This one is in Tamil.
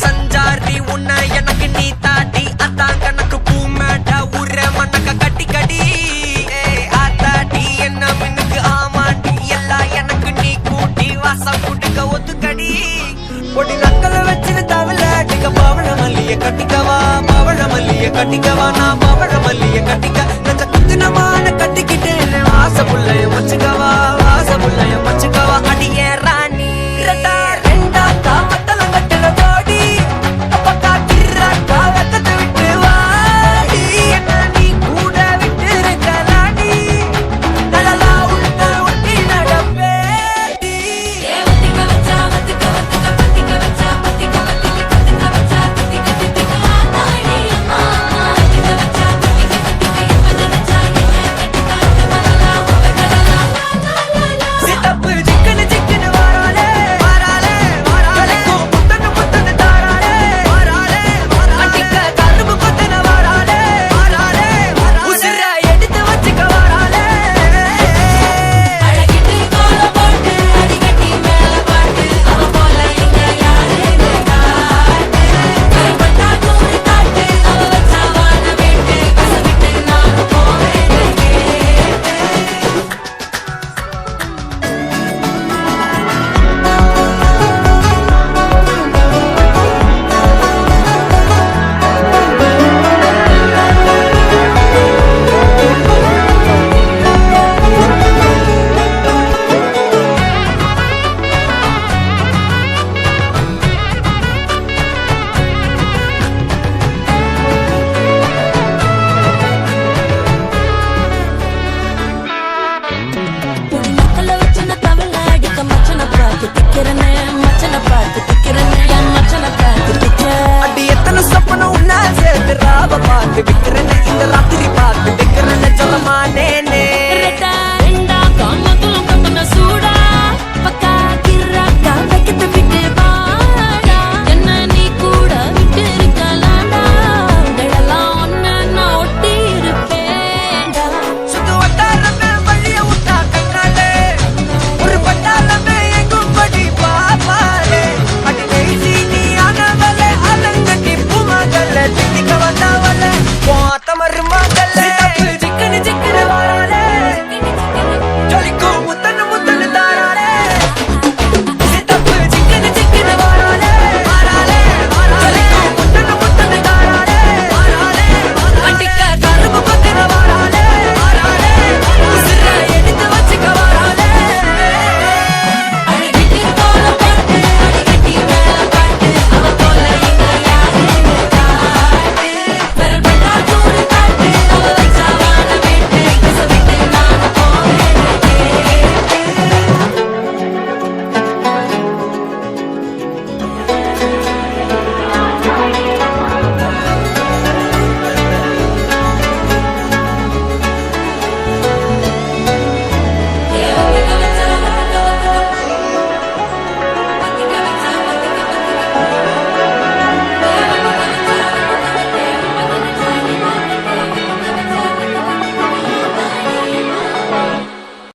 சஞ்சாரி உன்னை எனக்கு நீ தாட்டி அதான் கணக்கு பூமேட உர மண்ணக்க கட்டி கடி ஆத்தாடி என்ன மின்னுக்கு ஆமாண்டி எல்லாம் எனக்கு நீ கூட்டி வாசம் கூட்டுக்க ஒத்துக்கடி பொடி நக்கலை வச்சுன்னு தவில அடிக்க பவழ மல்லிய கட்டிக்கவா பவழ மல்லிய கட்டிக்கவா நான் பவழ மல்லிய கட்டிக்க நச்ச குத்துனமான கட்டிக்கிட்டு ஆசை புள்ளைய வச்சுக்கவா